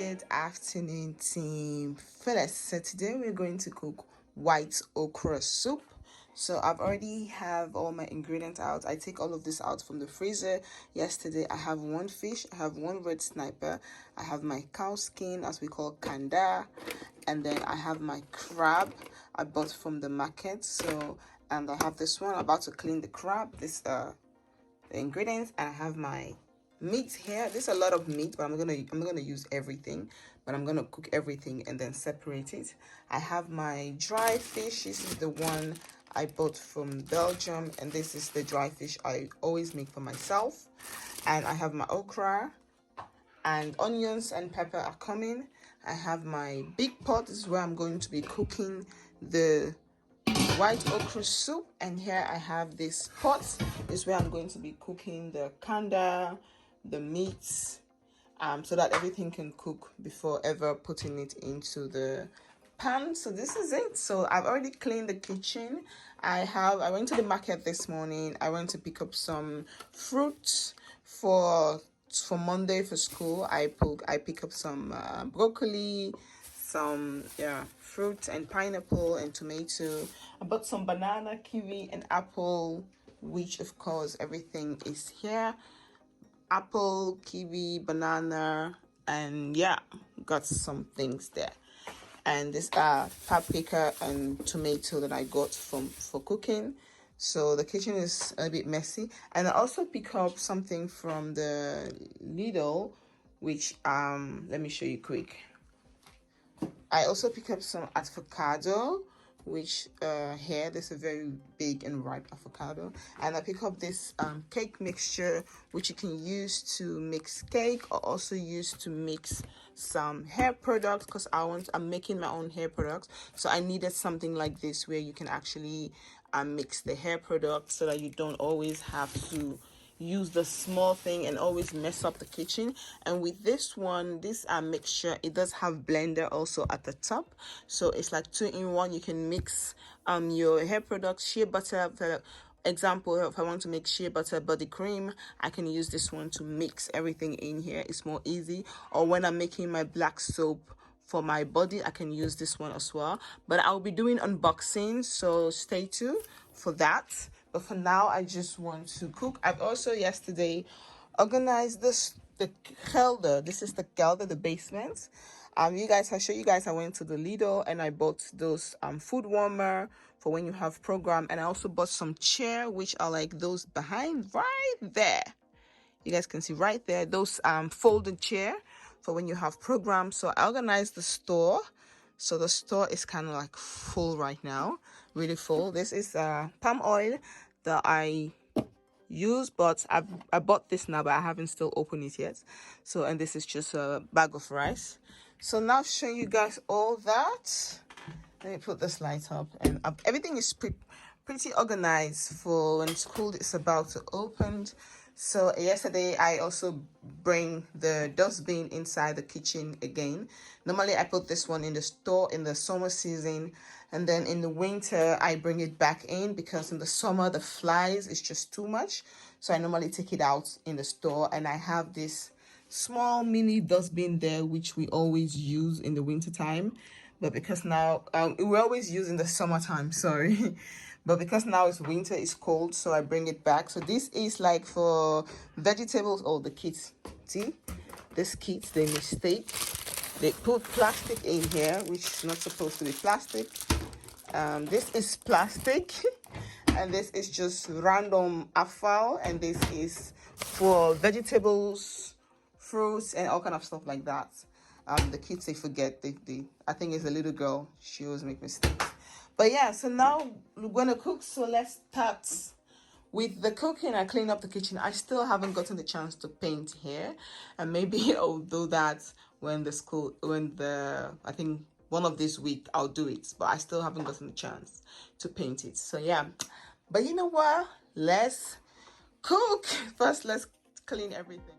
Good afternoon, team Phyllis. So today we're going to cook white okra soup. So I've already have all my ingredients out. I take all of this out from the freezer. Yesterday I have one fish, I have one red sniper, I have my cow skin, as we call kanda, and then I have my crab I bought from the market. So and I have this one. I'm about to clean the crab. This the ingredients, and I have my meat here. There's a lot of meat, but I'm gonna use everything, but I'm gonna cook everything and then separate it. I have my dry fish. This is the one I bought from Belgium, and this is the dry fish I always make for myself. And I have my okra, and onions and pepper are coming. I have my big pot. This is where I'm going to be cooking the white okra soup, and here I have this pot. Is where I'm going to be cooking the kanda, the meats, so that everything can cook before ever putting it into the pan. So this is it. So I've already cleaned the kitchen. I went to the market this morning. I went to pick up some fruits for Monday for school. I pick up some broccoli, some fruit and pineapple and tomato. I bought some banana, kiwi and apple, which of course everything is here. Apple, kiwi, banana, and yeah, got some things there. And this paprika and tomato that I got for cooking. So the kitchen is a bit messy. And I also pick up something from the Lidl, which let me show you quick. I also pick up some avocado, which here there's a very big and ripe avocado. And I pick up this cake mixture, which you can use to mix cake, or also use to mix some hair products, because I'm making my own hair products. So I needed something like this where you can actually mix the hair products, so that you don't always have to use the small thing and always mess up the kitchen. And with this one, this mixture, it does have blender also at the top, so it's like 2-in-1. You can mix your hair products, shea butter. For example, if I want to make shea butter body cream, I can use this one to mix everything in here. It's more easy. Or when I'm making my black soap for my body, I can use this one as well. But I'll be doing unboxing, so stay tuned for that. But for now, I just want to cook. I've also yesterday organized the kelder. This is the kelder, the basement. You guys, I show you guys, I went to the Lidl and I bought those food warmer for when you have program. And I also bought some chair, which are like those behind right there. You guys can see right there, those folded chair for when you have programs. So I organized the store. So the store is kind of like full right now, really full. This is palm oil that I use, but I bought this now, but I haven't still opened it yet. So, and this is just a bag of rice. So now showing you guys all that. Let me put this light up, and everything is pretty organized for when school is about to open. So yesterday I also bring the dustbin inside the kitchen again. Normally I put this one in the store in the summer season, and then in the winter I bring it back in, because in the summer the flies is just too much. So I normally take it out in the store, and I have this small mini dustbin there, which we always use in the winter time. But because now we always use in the summertime, sorry. But because now it's winter, it's cold, so I bring it back. So this is like for vegetables. Oh, the kids, see this kids, they mistake, they put plastic in here, which is not supposed to be plastic. This is plastic and this is just random afal, and this is for vegetables, fruits, and all kind of stuff like that. The kids, they forget, they I think it's a little girl, she always make mistakes. But yeah, so now we're gonna cook. So let's start with the cooking. I clean up the kitchen. I still haven't gotten the chance to paint here, and maybe I'll do that when I think one of this week I'll do it, but I still haven't gotten the chance to paint it. So yeah, but you know what, let's cook first. Let's clean everything.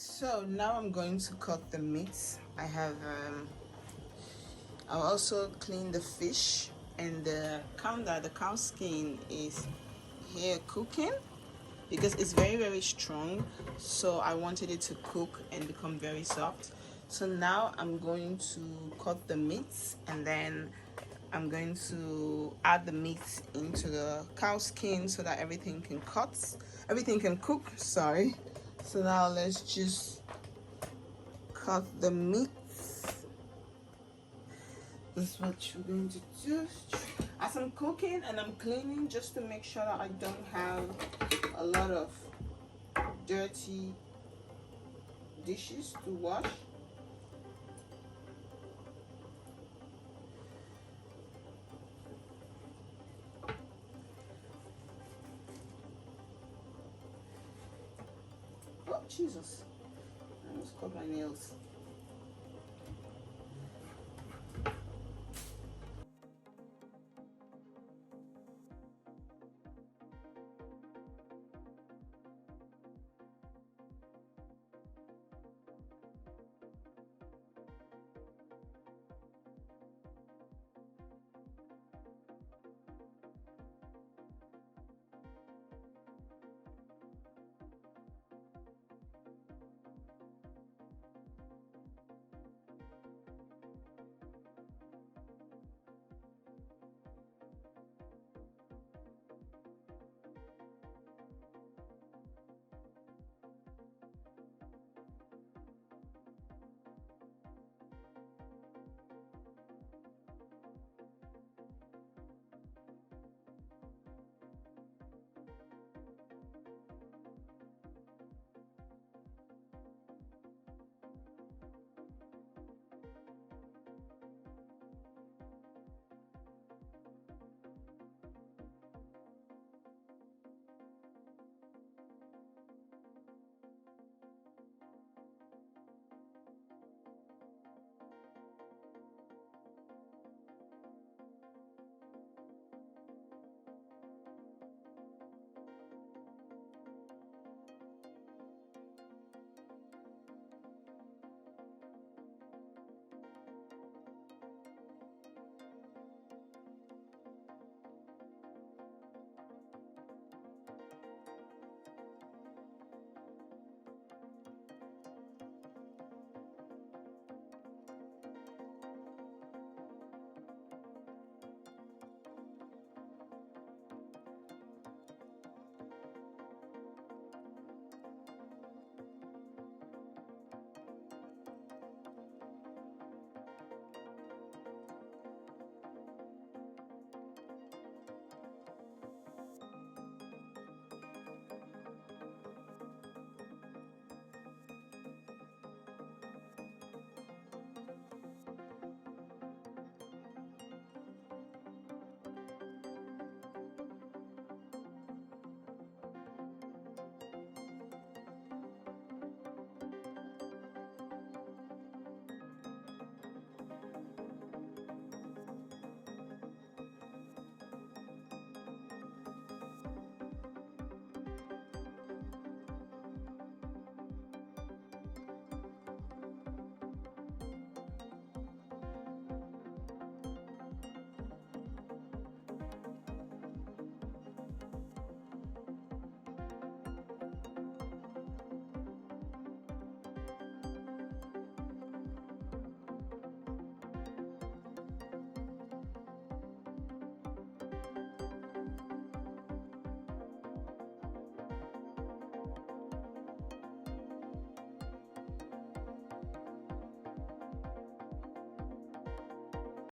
So now I'm going to cut the meat. I have I'll also clean the fish, and the cow skin is here cooking because it's very strong, so I wanted it to cook and become very soft. So now I'm going to cut the meat, and then I'm going to add the meat into the cow skin so that everything can cook, sorry. So now let's just cut the meat. This is what you're going to do. As I'm cooking and I'm cleaning, just to make sure that I don't have a lot of dirty dishes to wash. Oh, Jesus. I almost cut my nails.